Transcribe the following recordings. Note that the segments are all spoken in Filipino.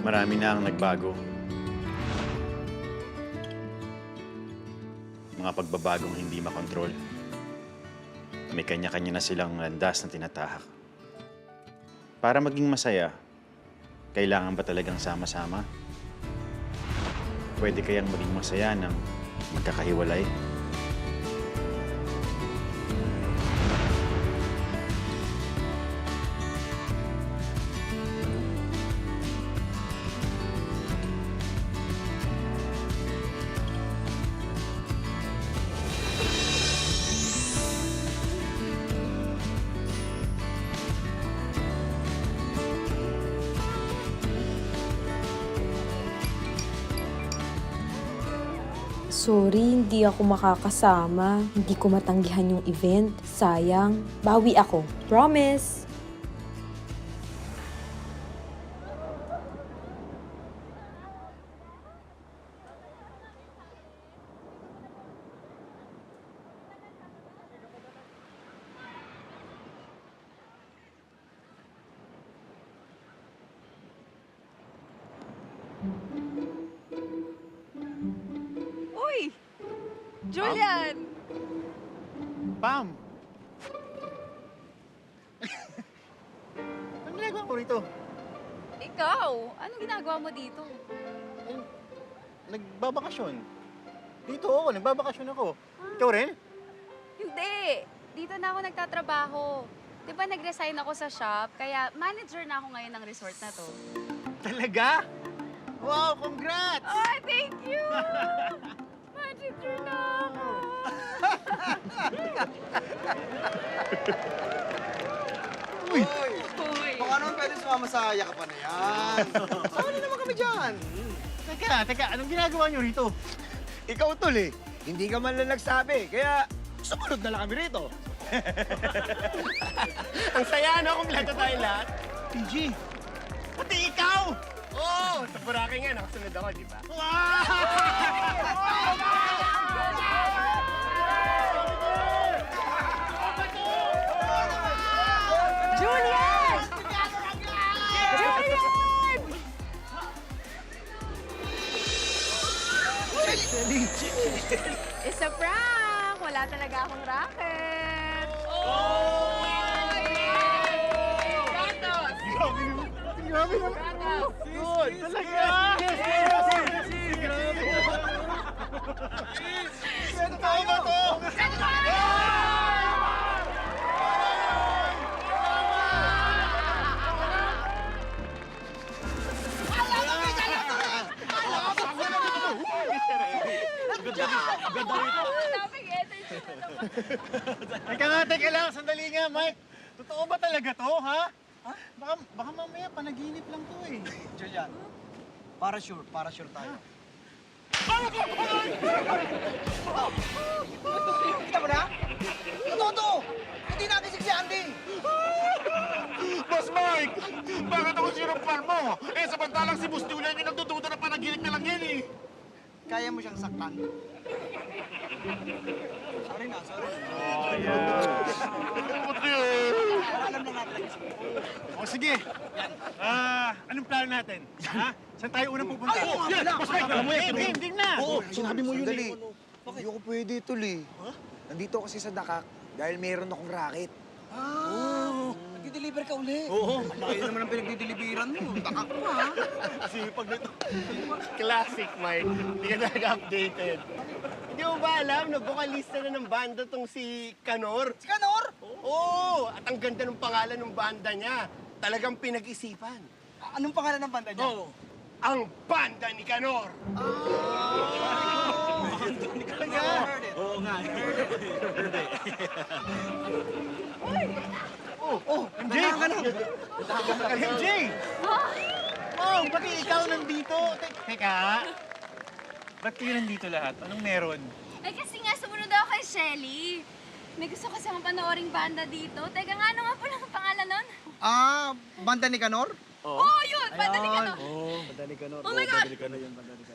Marami na ang nagbago. Mga pagbabagong hindi makontrol. May kanya-kanya na silang landas na tinatahak. Para maging masaya, kailangan ba talagang sama-sama? Pwede kayang maging masaya ng magkakahiwalay? Sorry, hindi ako makakasama. Hindi ko matanggihan yung event. Sayang. Bawi ako. Promise! Uy! Julian! Pam! Anong ginagawa mo rito? Ikaw, anong ginagawa mo dito? Nagbabakasyon. Dito ako, nagbabakasyon ako. Ikaw rin? Hindi! Dito na ako nagtatrabaho. Di ba nag-resign ako sa shop, kaya manager na ako ngayon ng resort na to. Talaga? Wow, congrats! Oh, thank you! Manager na ako! Uy! Uy! Baka naman pwede sumama sa yakapan na yan. Sama na naman kami dyan. Teka, anong ginagawa niyo rito? Ikaw, Tol, eh. Hindi ka man lang nagsabi, kaya sumunod na lang kami rito. Ang saya, no? Kompleto tayo lahat. PG, pati ikaw! Oo! Sa Boracay nga, nakasunod ako, di ba? Julian! It's a prank! Wala talaga akong racket. Oh! Gatos! Grabe naman! Gatos! Good! Talaga! Pwede tayo ba to? Daming energy na naman. Teka lang, sandali nga, Mike. Totoo ba talaga to, ha? Baka mamaya panaginip lang to eh. Julian, para sure tayo. Kita mo na? Totoo to! Hindi nakisig si Andy! Boss Mike! Bakit ako sinampal mo? Eh, samantalang si Boss Julian yung nagdududa na panaginip na lang yan eh. Kaya mo siyang saktan. Sorry na. Puti Alam na natin lang. O sige. Anong plano natin? Ha? Saan tayo unang pupunta? Ay, oo nga pala. Boss Mike, alam mo yan. Hindi na. Oo, sinabi mo yun eh. Hindi ako pwede, Tol eh. Nandito kasi sa Dakak dahil meron akong racket. Nagdi-deliver ka uli. Oo. Malaki naman ang pinagdi-deliveran mo. Dakak mo, ha? Sipag nito. Classic, Mike. Hindi ka talaga updated. Hindi mo ba alam na vocalista na ng banda tong si Kanor? Si Kanor? Oo! At ang ganda ng pangalan ng banda niya. Talagang pinag-isipan. Anong pangalan ng banda niya? Ang Banda ni Kanor! Oo nga. MJ! MJ! Oh, pati ikaw nandito. Teka. Ba't kayo nandito lahat? Anong meron? Ay, kasi nga sumunod ako kay Shelly. May gusto kasi akong panooring banda dito. Teka nga, ano nga pala ang pangalan nun? Banda ni Kanor? Oo, yun! Banda ni Kanor! Banda ni Kanor. Oh my God!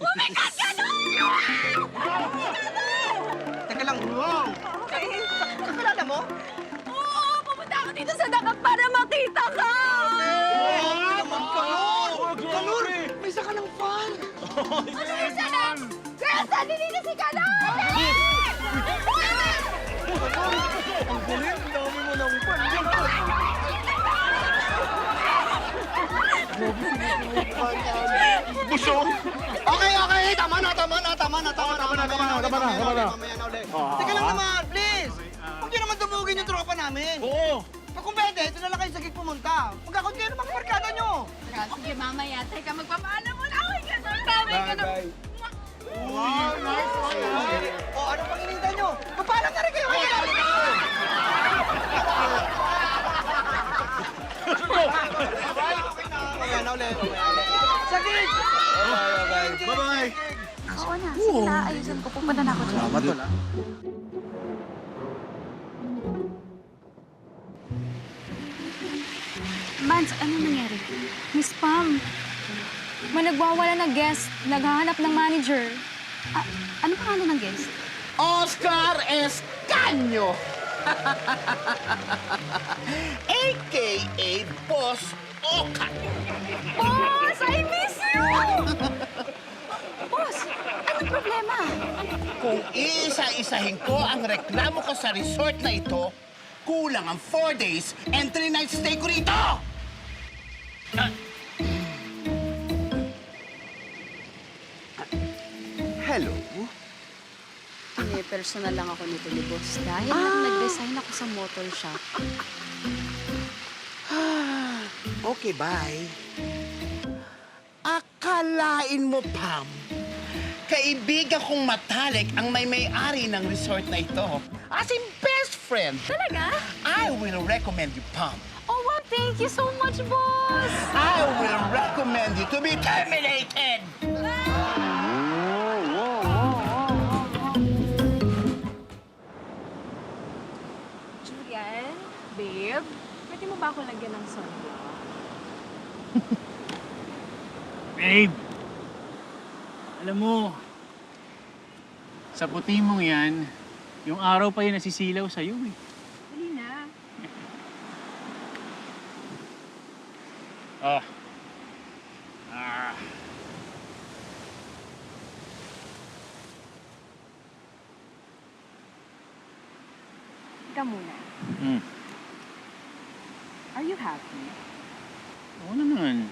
Oh my God, Kanor! Teka lang. Wow! Kakilala mo? Oo, pumunta ako dito sa Dakak para makita ka! Kanor! Kanor! May Pasensya na! Girls, nalilinis ka na! Ang galing, dami mo ng pan. Busog! Okay, okay. Tama na. Mamaya na ulit. Teka lang naman, please. Huwag niyo naman dumugin yung tropa namin. Oo! Kung pwede, ito na lang kayo sa gig pumunta. Magkakot kayo ng mga barkada nyo. Sige, mamaya. Teka, magpapaalam mo na ako. Bye-bye. O, ano pang hinihintay nyo? Magpaalam na rin kayo. Mamaya na ulit. Sa gig! Bye-bye. Oo na. Sige na, ayusin ko. Pupunta na ako dyan. Salamat wala. Mans, ano nangyari? Miss Pam, nagwawala na guest. Naghahanap ng manager. Ano pangalan ng guest? Oscar Escaño! A.K.A. Boss Oka! Boss, I miss you! Boss, anong problema? Kung iisa-isahin ko ang reklamo ko sa resort na ito, kulang ang 4 days and 3 nights stay ko rito! Hello? Personal lang ako nito ni Boss. Dahil lang nag-resign ako sa motor shop. Okay, bye. Akalain mo, Pam, kaibigan kong matalik ang may-ari ng resort na ito. As in best friend. Talaga? I will recommend you, Pam. Oh, wow, thank you so much, Boss! I will recommend you to be terminated. Julian, babe, pwede mo ba ako lagyan ng sunblock? Babe, alam mo, sa puti mong yan, yung araw pa yun nasisilaw sa'yo eh. Dali na. Ah. Ah. Ika muna. Hmm. Are you happy? Oo naman.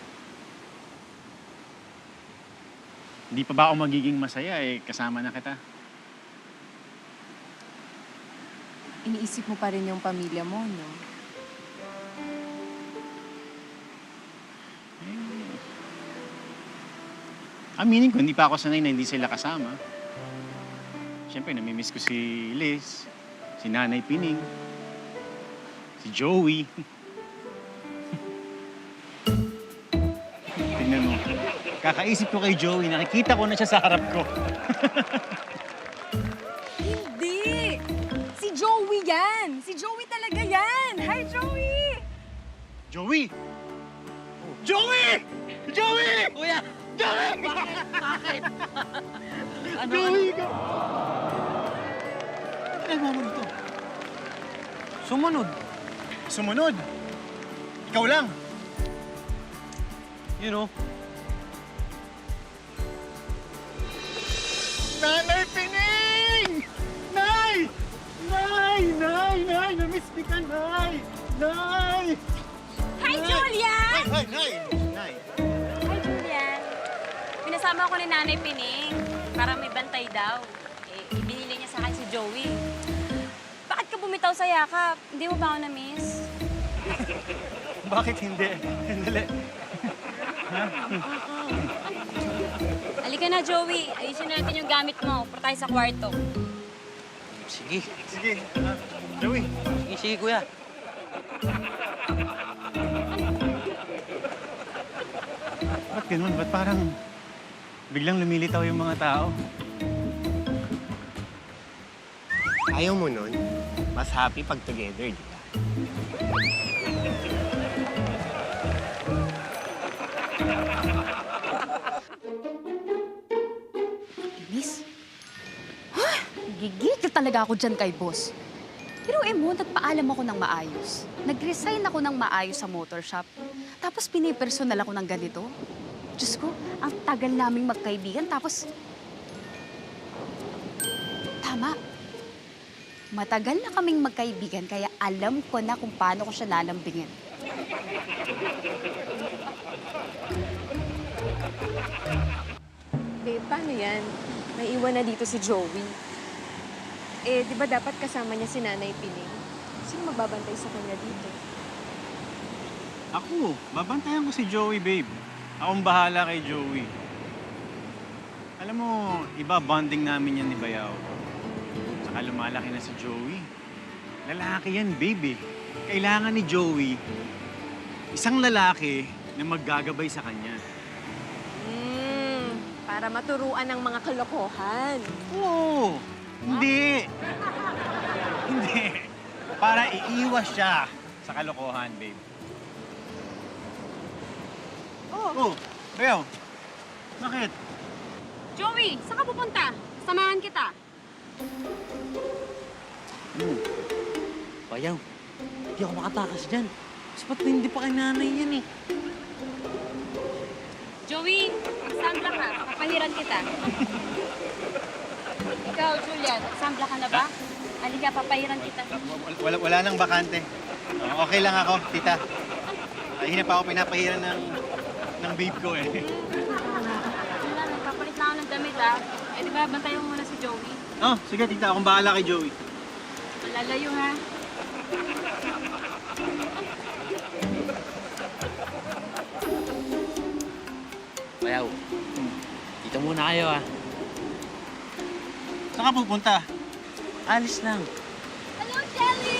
Hindi pa ba ako magiging masaya eh, kasama na kita. Iniisip mo pa rin yung pamilya mo, no? Aminin ko, hindi pa ako sanay na hindi sila kasama. Siyempre, namimiss ko si Liz, si Nanay Pining, si Joey. Tingnan mo, kakaisip ko kay Joey, nakikita ko na siya sa harap ko. Hindi! Si Joey yan! Si Joey talaga yan! Hi, Joey! Joey! Joey! Joey! Kuya! Joey! Bakit? Joey ka! Ano ginagawa mo dito? Sumunod. Sumunod! Ikaw lang! You know. Nanay Pining! Nay! Nay! Nay! Nay! Namiss kita, Nay! Nay! Hi, Julian! Nay! Nay! Nay! Hi, Julian. Pinasama ko ni Nanay Pining para may bantay daw. Eh, ibinili niya sa akin si Joey. Bakit ka bumitaw sa yakap? Hindi mo ba ako na-miss? Bakit hindi? Hindi. Halika na, Joey. Ayusin natin yung gamit mo para tayo sa kwarto. Sige. Sige. Joey. Sige, kuya. Ba't ganun? Ba't parang biglang lumilitaw yung mga tao? Ayaw mo nun? Mas happy pag together, di ba? Miss? Gigigil talaga ako dyan kay boss. Pero mo, nagpaalam ako ng maayos. Nag-resign ako ng maayos sa motor shop. Tapos pinipersonal ako ng ganito. Diyos ko, ang tagal naming magkaibigan, tapos... Tama. Matagal na kaming magkaibigan, kaya alam ko na kung paano ko siya lalambingin. Babe, paano yan? May iwan na dito si Joey. Eh, di ba dapat kasama niya si Nanay Pining? Sino magbabantay sa kanya dito? Ako, babantayan ko si Joey, babe. Akong bahala kay Joey. Alam mo, iba bonding namin yan ni Bayaw. Saka lumalaki na si Joey. Lalaki yan, babe eh. Kailangan ni Joey isang lalaki na maggagabay sa kanya. Para maturuan ng mga kalokohan. Oo! Hindi! Hindi! Para iiwas siya sa kalokohan, babe. Oh, Bayaw. Bakit? Joey, saan ka pupunta? Samahan kita. Bayaw, hindi ako makatakas dyan. Kasi ba't hindi pa kay nanay yan eh? Joey, sambla ka. Papahiran kita. Ikaw, Julian, sambla ka na ba? Halika, papahiran kita. Wala nang bakante. Okay lang ako, tita. Hina pa ako pinapahiran ng babe ko eh. Wala, nagpapalit na ako ng damit ah. Eh, di ba, bantayan mo muna si Joey. Oh, sige tita, akong bahala kay Joey. Malalayo ha. Bayaw, dito muna kayo ah. Saan ka pupunta? Alis lang. Hello, Shelly!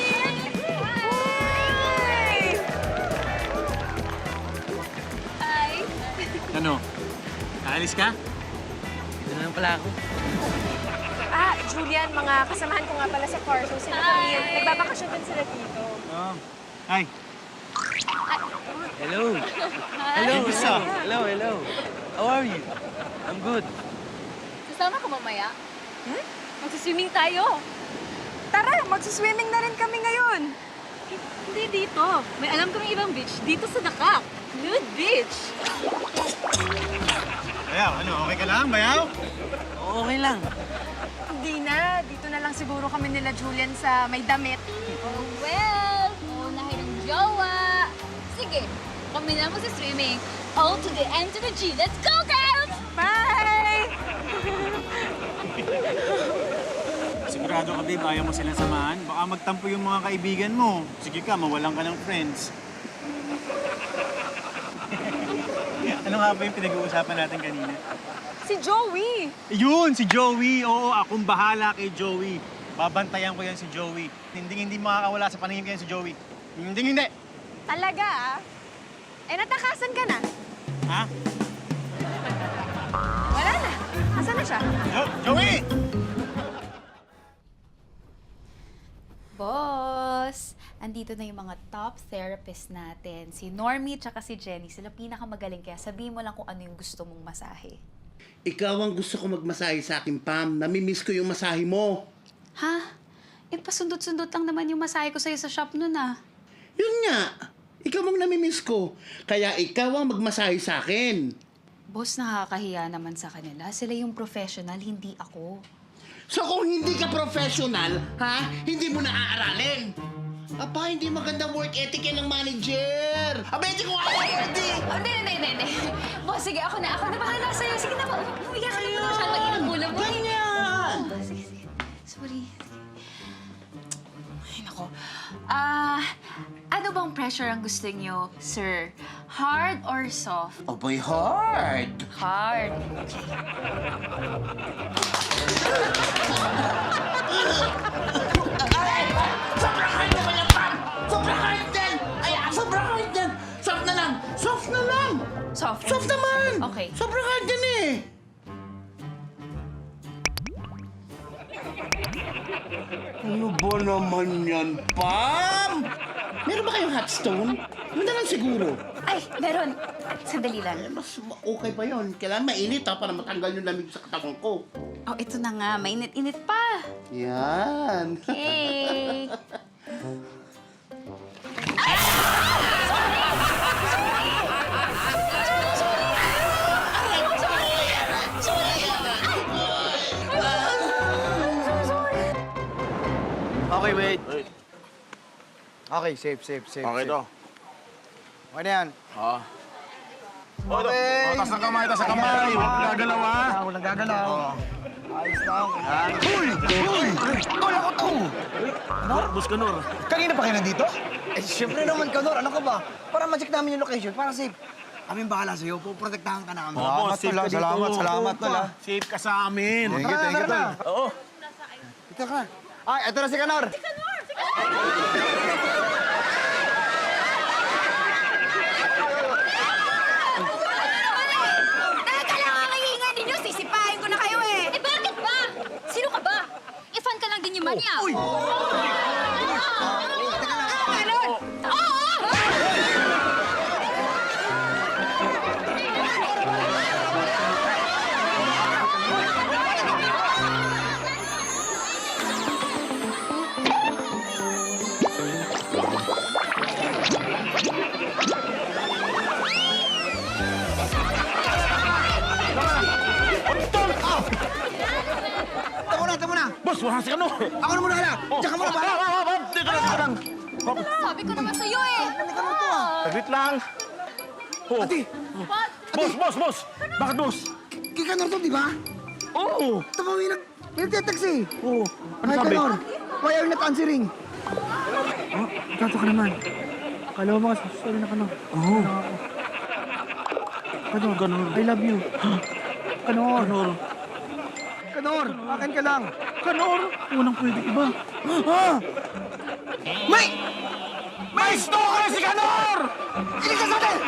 Hi! Ano? Aalis ka? Dito na lang pala ako. Ah, Julian, mga kasamahan ko nga pala sa car show. Sila Camille. Nagbabakasyon din sila dito. Oh. Hi. Hello. Hello, hello. How are you? I'm good. Sasama ka mamaya? Magsiswimming tayo. Tara, magsiswimming na rin kami ngayon. Hindi dito. May alam kaming ibang beach dito sa Dakak. Nude beach. Bayaw, ano? Okay ka lang, Bayaw? Okay lang. Hindi na. Dito na lang siguro kami nila Julian sa may damit. Oh, well. Unahin ng jowa. Sige, kami na magsiswimming. O to the N to the G. Let's go, girls! Bye! Sigurado ka, babe, ayaw mo silang samahan? Baka magtampo yung mga kaibigan mo. Sige ka, mawalan ka ng friends. Ano nga ba yung pinag-uusapan natin kanina? Si Joey! Yun, si Joey. Oo, akong bahala kay Joey. Babantayan ko yan si Joey. Hindi makakawala sa paningin ko yan si Joey. Hindi. Talaga ah? Eh, natakasan ka na. Ha? Wala na. Asan na siya? Joey! Boss, andito na yung mga top therapist natin. Si Normie tsaka si Jenny. Sila pinakamagaling, kaya sabihin mo lang kung ano yung gusto mong masahe. Ikaw ang gusto ko magmasahe sa akin, Pam. Namimiss ko yung masahe mo. Ha? Eh, pasundot-sundot lang naman yung masahe ko sa'yo sa shop nun ah. Yun nga. Ikaw ang namimiss ko. Kaya ikaw ang magmasahe sa akin. Boss, nakakahiya naman sa kanila. Sila yung professional, hindi ako. So kung hindi ka professional, ha? Hindi mo na aaralin. Aba, hindi maganda work ethic yan ng manager. Aba, hindi ko ayaw, hindi. Oh, hindi. Boss, sige, ako na bahala sa'yo. Sige na, umiyak ka na muna. Masyadong mag-inang ulo mo. Ganyan. Oh, sige. Sorry. Ay, nako. Ano bang pressure ang gusto niyo, sir? Hard or soft? Oh boy, hard. Hard. Ay! Sobrang hard naman yan, Pam! Sobrang hard din! Ay, sobrang hard din! Soft na lang! Soft na lang! Soft? Soft naman! Okay. Sobrang hard din eh! Ano ba naman yan, Pam? Meron ba kayong hot stone? Yun na lang siguro. Ay, meron. Sandali Eh, lang. mas okay pa yun. Kailangan mainit ha, para matanggal yung lamig sa katawan ko. Oh, ito na nga. Mainit-init pa. Yan. Hey! Okay, wait. Wait. Okay, safe. Okay to. Okay na yan. Oo. Okay. Taas ng kamay, taas ng kamay. Huwag gagalaw, ha? Walang gagalaw. Ayos lang. Uy! Tol, ako to! Bus ka, Nor. Kanina pa kayo nandito? Eh, siyempre naman, Kanor. Ano ka ba? Para ma-check namin yung location, para safe. Kaming bahala sa'yo. Puprotektahan ka namin. Opo, safe ka dito. Salamat, tol. ah. Safe ka sa amin. Thank you, tol. Oo. Ito ka. Ay, ito na si Kanor. Teka lang ang kahingan ninyo, sisipahin ko na kayo eh. Eh bakit ba? Sino ka ba? I-fan ka lang din yung manya. Uy! Ganon! Oo! Tama na. Boss, wala si Nor. Ako na muna ka na. Diyan ka muna, bahala. Teka lang. Sabi ko naman sa'yo eh. Ni Kanor to, ah. Saglit lang. Oh. Ate, Boss. Bakit, boss? kay Kanor to, di ba? Oo. Tama, may nagte-text eh. Oo. Ano Hi, sabi? Kanor. Why are you not answering? Oh, tato ka naman. Kala mo mga sorry na Kanor. Oo. Kanor, I love you. Kanor. Kanor, akin ka lang. Kanor, walang pwede iba. Ha? May stalker si Kanor! Ilig ka sa atin!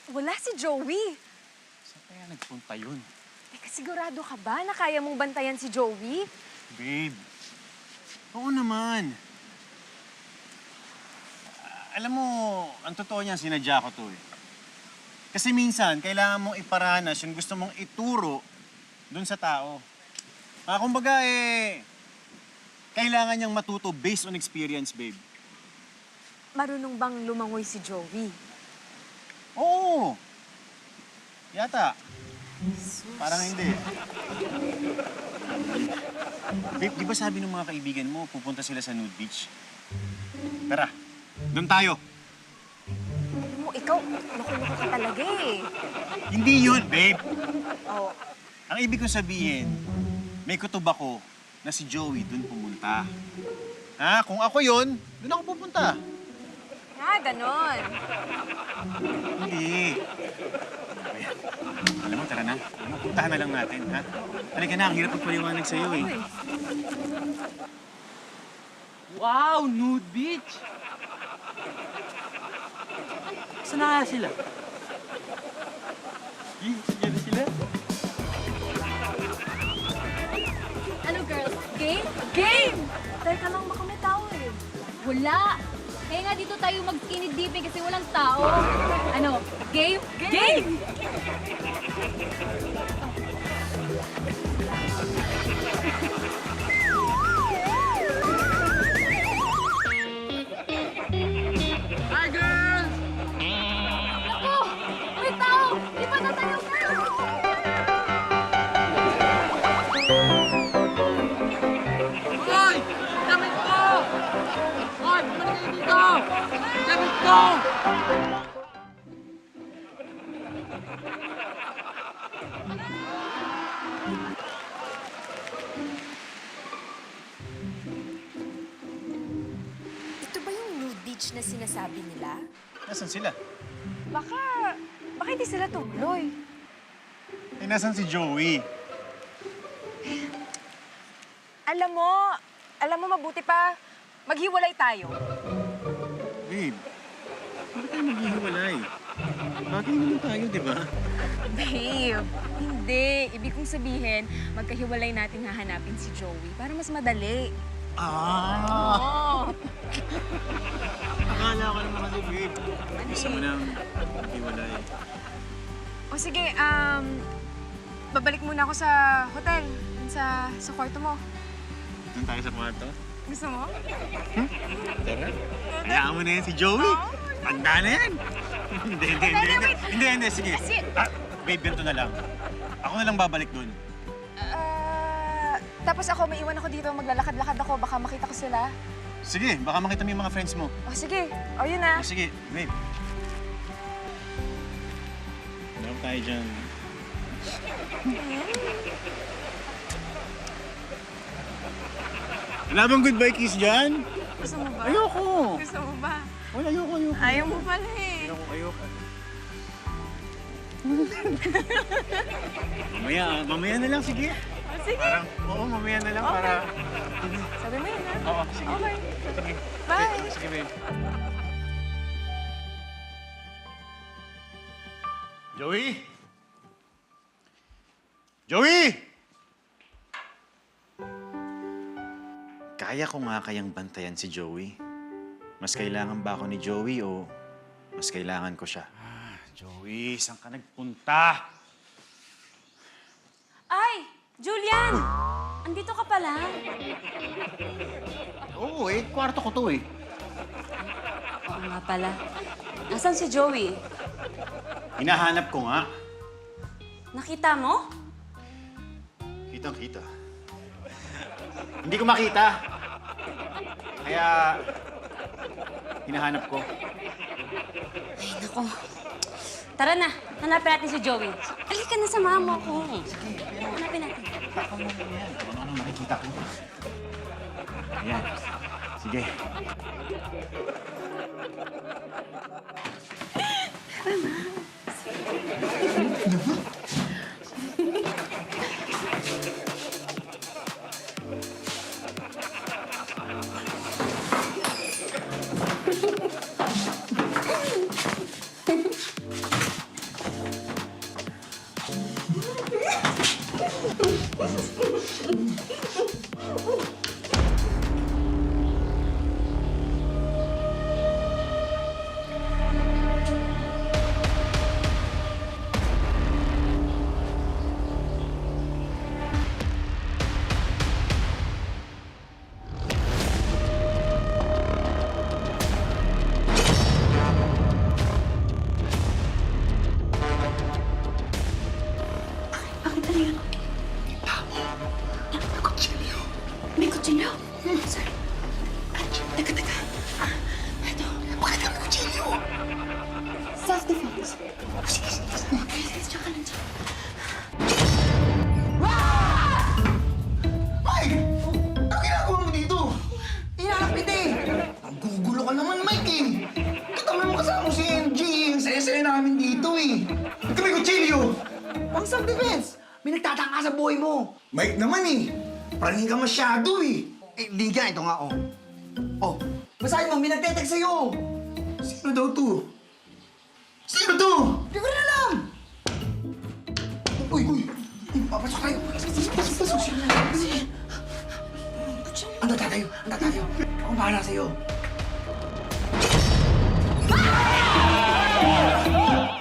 Wala si Joey. Saan kaya nagpunta yun? Teka, sigurado ka ba na kaya mong bantayan si Joey? Babe, oo naman. Alam mo, ang totoo niyan, sinadya ko to eh. Kasi minsan, kailangan mong iparanas yung gusto mong ituro dun sa tao. Kumbaga kailangan niyang matuto based on experience, babe. Marunong bang lumangoy si Joey? Oo! Yata. Parang hindi. Babe, di ba sabi ng mga kaibigan mo, pupunta sila sa nude beach? Tara, doon tayo. Alam mo, ikaw, loko-loko ka talaga eh. Hindi yun, babe. Oh, Ang ibig kong sabihin, may kutob ako na si Joey doon pumunta. Kung ako yun, doon ako pupunta. ganon. Hindi. Alam mo, tara na. Alam mo, puntahan na lang natin, ha? Halika na, ang hirap magpaliwanag sa'yo eh. Wow, nude beach! Saan na nga sila? Yan na sila? Ano girls, game? Game! Teka lang, baka may tao eh. Wala! Kaya nga dito tayo mag-skinny dipping kasi walang tao. Ano, game? Game! Hi, girls! Ako! May tao! Di ba na tayo na? Hoy! Damit ko! Hoy, bumalik kayo dito! Damit ko! Ito ba yung nude beach na sinasabi nila? Nasaan sila? Baka hindi sila tuloy. Nasaan si Joey? Alam mo, mabuti pa, maghiwalay tayo. Babe, bakit tayo maghihiwalay? Bagay naman tayo, di ba? Babe, hindi. Ibig kong sabihin, magkahiwalay natin hahanapin si Joey para mas madali. Ah! Akala ko naman kasi, babe. Gusto mo nang maghiwalay. O sige, babalik muna ako sa hotel, dun sa kwarto mo. Doon tayo sa kwarto. Gusto mo? Tara. Hayaan mo na yan si Joey. Tanda na yan. Hindi. Sige. Babe, ganito na lang. Ako na lang babalik doon. Tapos ako, may iwan ako dito. Maglalakad-lakad ako. Baka makita ko sila. Sige, baka makita mo yung mga friends mo. O, sige. O, yun na. Sige, babe. Meron tayo dyan. Wala bang goodbye kiss dyan? Gusto mo ba? Ayoko! Gusto mo ba? Wala, ayoko. Ayaw mo pala eh. Ayoko. Mamaya na lang, sige. O, sige. Parang, oo, mamaya na lang Okay. para... Sabi mo yun, ha? Oo, sige. Okay. Sige. Bye. Sige, babe. Joey? Joey! Kaya ko nga kayang bantayan si Joey. Mas kailangan ba ako ni Joey o mas kailangan ko siya? Joey, saan ka nagpunta? Ay! Julian! Andito ka pala. Oo, kwarto ko to eh. Oo nga pala. Nasaan si Joey? Hinahanap ko nga. Nakita mo? Kitang-kita. Hindi ko makita. Kaya, hinahanap ko. Ay, naku. Tara na, hanapin natin si Joey. Halika na, samahan mo ako. Sige, hanapin natin. Ano nakikita ko? Ayan. Sige. May kutsilyo. Sir. Teka. Ito. Bakit kami kutsilyo? Self-defense. Sige. Diyan ka lang dyan. Mike! Ano ginagawa mo dito? Hinapit eh! Ang gugulo ka naman, Mike eh! Katama mo kasama si MJ eh. Ang saya-saya namin dito eh. Ito may kutsilyo! Pang self-defense! May nagtataka sa buhay mo. Mike naman eh. Parang hindi ka masyado eh. Eh, Liga, ito nga oh. Oh, basahin mo, may nagtetext sa'yo. Sino daw to? Sino to? Hindi ko na alam. Uy, papasok tayo. Pasok. Anda tayo. Ako bahala sa'yo.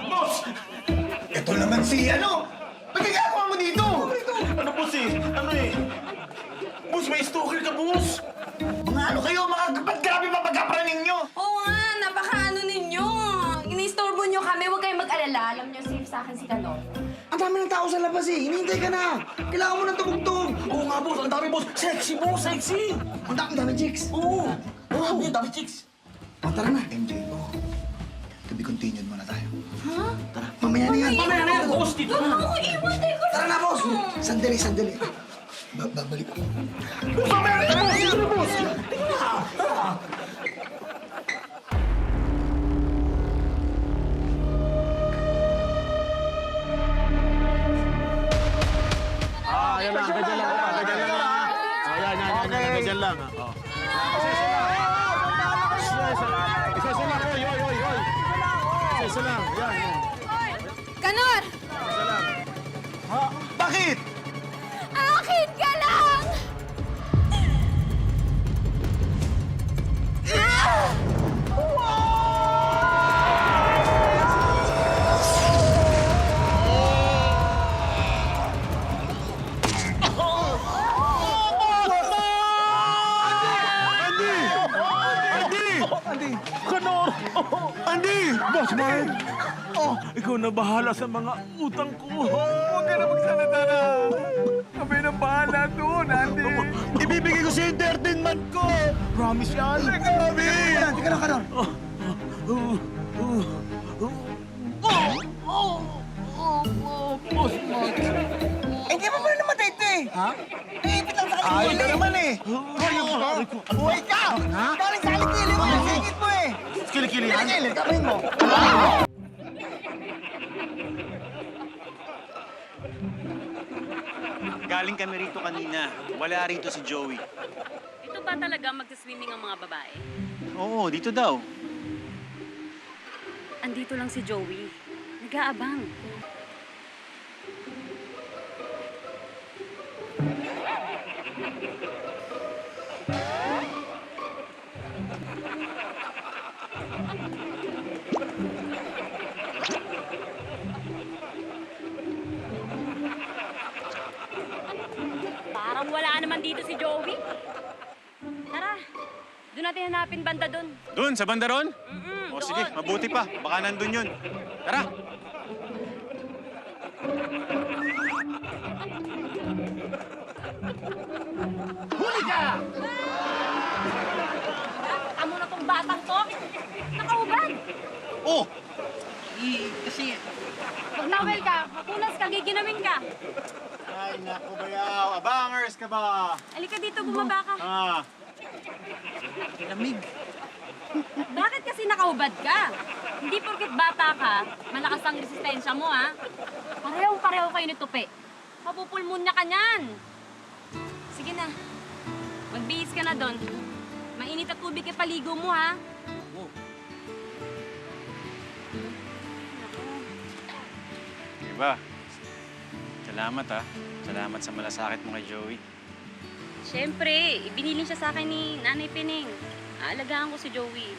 Boss! Ito naman si ano? Ba't ginagawa mo dito? Ano, boss eh? Ano eh? Boss, may stalker ka, boss! Mga ano kayo, mga ba't grabe pa pagkapraning nyo? Oo nga, napaka-ano ninyo. Inistorbo nyo kami, huwag kayong mag-alala. Alam nyo, safe sa akin si Kanor. Ang dami ng tao sa labas eh. Hinihintay ka na. Kailangan mo ng tumugtog. Oo nga, boss! Ang dami, boss! Sexy, boss! Sexy! Ang dami chicks. Oo! Oo, ang dami chicks! O, tara na. MJ, to be continued muna tayo. Ha? Tara, mamaya na yan. Boss, dito na! Ako, iwan tayo. Tara na, boss. Sandali. Babalik ko. Boss, mamaya na yan, boss! Dito na, boss! Yan lang, ganyan lang. Ganyan lang. Isa lang, oy. Isa lang, yan. Kanor! Ha? Bakit? Akin ka lang! Andy! Kanor! Andy! Boss, man! Ikaw na bahala sa mga utang ko. Huwag ka na magsalita na. Kami na bahala doon, Andy. Ibibigay ko sa 13 month ko. Promise yan. Grabe. Teka lang, Kanor. Boss Max. Hindi mo ba namatay ito eh? Ha? Ipit lang sa kalikili naman eh. Buhay ka! Galing sa kalikili mo, singit mo eh. Kilikili yan? Kilikili, gawin mo. Galing kami rito kanina. Wala rito si Joey. Ito ba talaga magsiswimming ang mga babae? Oo, dito daw. Andito lang si Joey. Nag-aabang. Parang wala naman dito si Joey. Tara, doon natin hanapin banda doon. Doon, sa bandaron? O Mm-mm, sige, doon. mabuti pa. Baka nandun yun. Tara! Huli ka! Amo na tong batang to. Nakaubad. Oh! Kasi... Pag nawel ka, mapunas ka, giginawin ka. Ay, naku, bayaw. Abangers ka ba? Halika dito, bumaba ka. Ah, Lamig. Bakit kasi nakaubad ka? Hindi porket bata ka, malakas ang resistensya mo, ha? Pareho kayo ni Tupi. Mapupulmonya ka niyan. Sige na. Magbihis ka na doon. Mainit at tubig kay paligo mo, ha? diba? Salamat ha. Salamat sa malasakit mo kay Joey. Siyempre, ibinilin siya sa akin ni Nanay Pining. Aalagaan ko si Joey.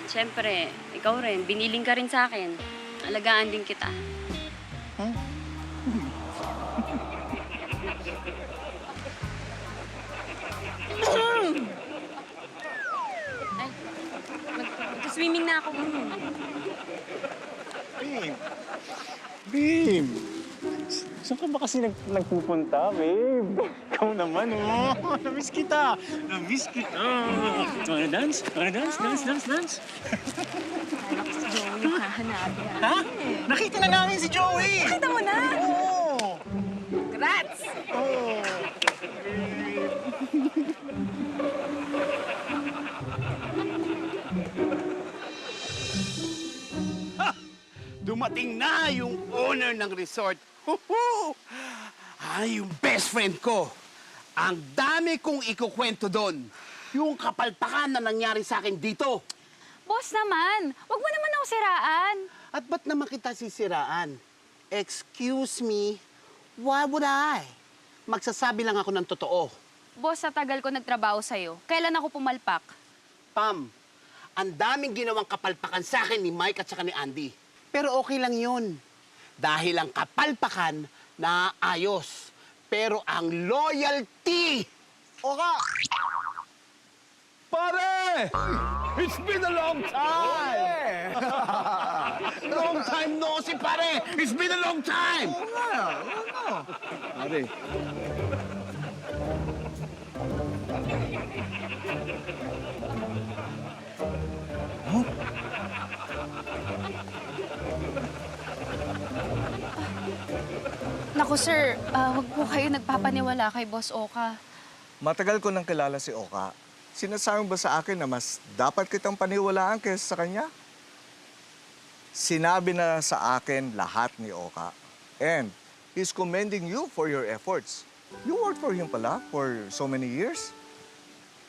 Siyempre, ikaw rin, biniling ka rin sa akin. Alagaan din kita. Ay, mag-swimming na ako. Babe! Babe! Saan ka ba kasi nagpupunta, babe? Ikaw naman, oh! Namiss kita! Namiss kita! Wanna dance? Wanna dance? Dance, dance, dance! Kala ko si Joey yung hahanapin. Ha? Nakita na namin si Joey! Nakita mo na? Oo! Congrats! Oo! Dumating na yung owner ng resort. Huhu! Yung best friend ko. Ang dami kong ikukwento doon. Yung kapalpakan na nangyari sa akin dito. Boss naman, wag mo naman ako siraan. At ba't naman kita sisiraan? Excuse me, why would I? Magsasabi lang ako ng totoo. Boss, sa tagal ko nagtrabaho sa'yo, kailan ako pumalpak? Pam, ang daming ginawang kapalpakan sa akin ni Mike at saka ni Andy. Pero okay lang yun. Dahil ang kapalpakan na ayos. Pero ang loyalty! Oka! Pare! It's been a long time! Long time no see, pare! It's been a long time! Oo nga. Pare. Naku sir, wag po kayo nagpapaniwala kay Boss Oka. Matagal ko nang kilala si Oka. Sinasabi ba sa akin na mas dapat kitang paniwalaan kaysa sa kanya? Sinabi na sa akin lahat ni Oka. And he's commending you for your efforts. You worked for him pala for so many years.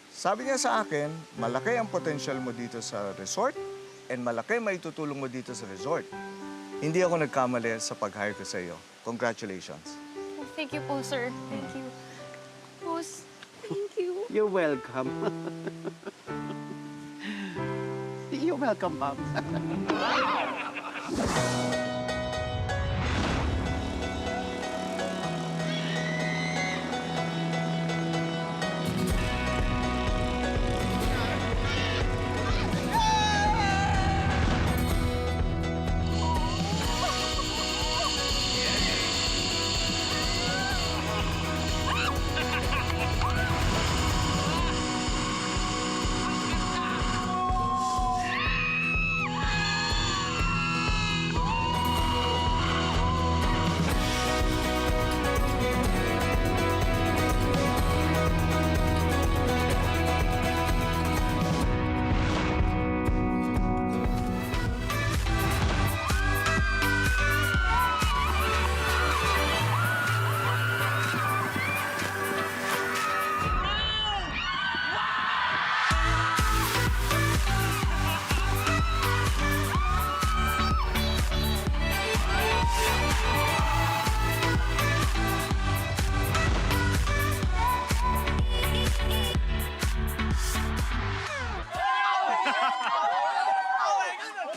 Sabi niya sa akin, malaki ang potential mo dito sa resort and malaki maitutulong mo dito sa resort. Hindi ako nagkamali sa pag-hire ko sa iyo. Congratulations. Thank you po, sir. Thank you. Boss, thank you. You're welcome. You're welcome, Pam.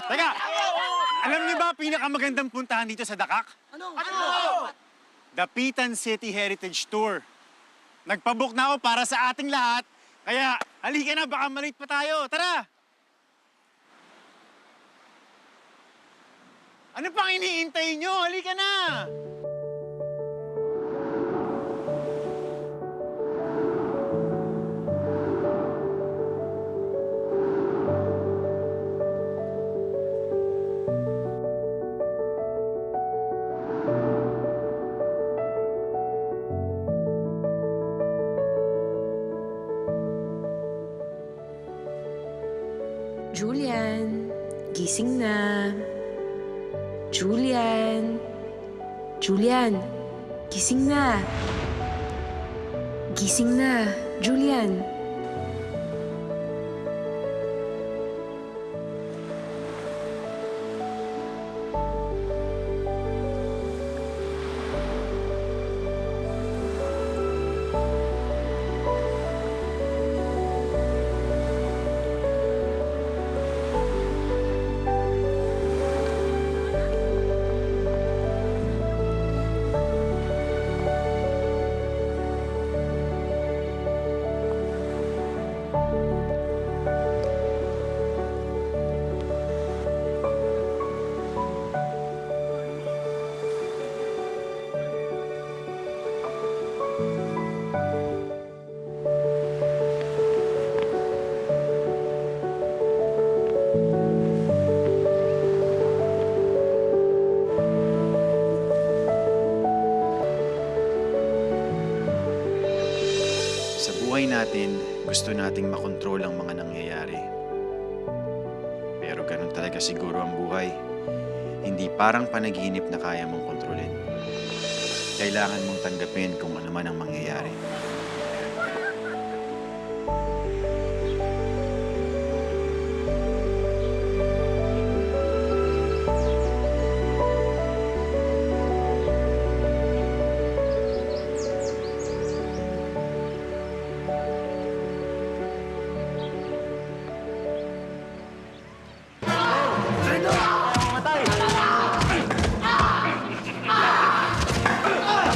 Teka! Alam niyo ba pinakamagandang puntahan dito sa Dakak? Ano? Dapitan City Heritage Tour. Nagpabook na ako para sa ating lahat. Kaya, halika na, baka malate pa tayo. Tara! Ano pang iniintay nyo? Halika na! Julian, gising na. Julian. Julian, gising na. Gising na, Julian. Sa buhay natin, gusto nating makontrol ang mga nangyayari. Pero ganun talaga siguro ang buhay. Hindi parang panaginip na kaya mong kontrolin. Kailangan mong tanggapin kung ano man ang mangyayari.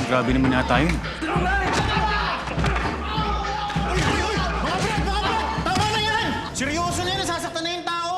Grabe naman nata yun. Tama na yan! Seryoso na yan, nasasaktan na yung tao!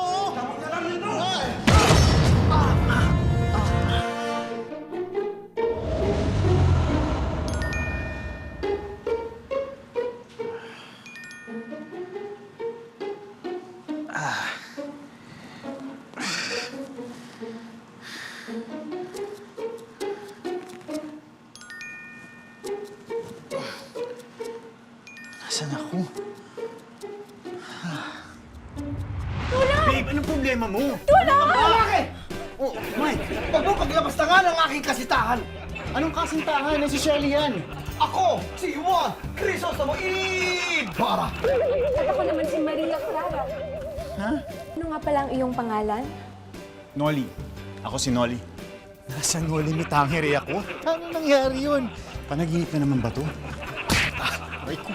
Nasaan ako? Babe, anong problema mo? Bakit? Oh, Mike, huwag mo paglabastangan ang aking kasitahan. Anong kasintahan? Si Shelly yan. Ako, si Juan Crisostomo Ibarra. At ako naman si Maria Clara. Ha? Ano nga pala ang iyong pangalan? Nolly. Ako si Nolly. Nasa Nolly mitangere ako? Ano nangyari yun? Panaginip na naman ba to? Aray ko.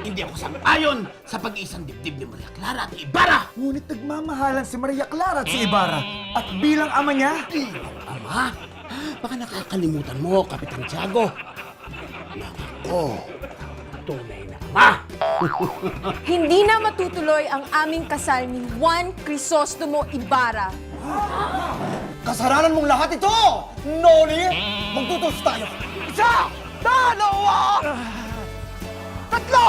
Hindi ako sang-ayon sa pag-iisang dibdib ni Maria Clara at Ibarra! Ngunit nagmamahalan si Maria Clara at si Ibarra. At bilang ama niya, Ama, baka nakakalimutan mo, Kapitan Tiago. Na ako, tunay na ama. Hindi na matutuloy ang aming kasal ni Juan Crisostomo Ibarra. Kasalanan mong lahat ito! Noli! Magtutos tayo! Isa! Dalawa! Tatlo!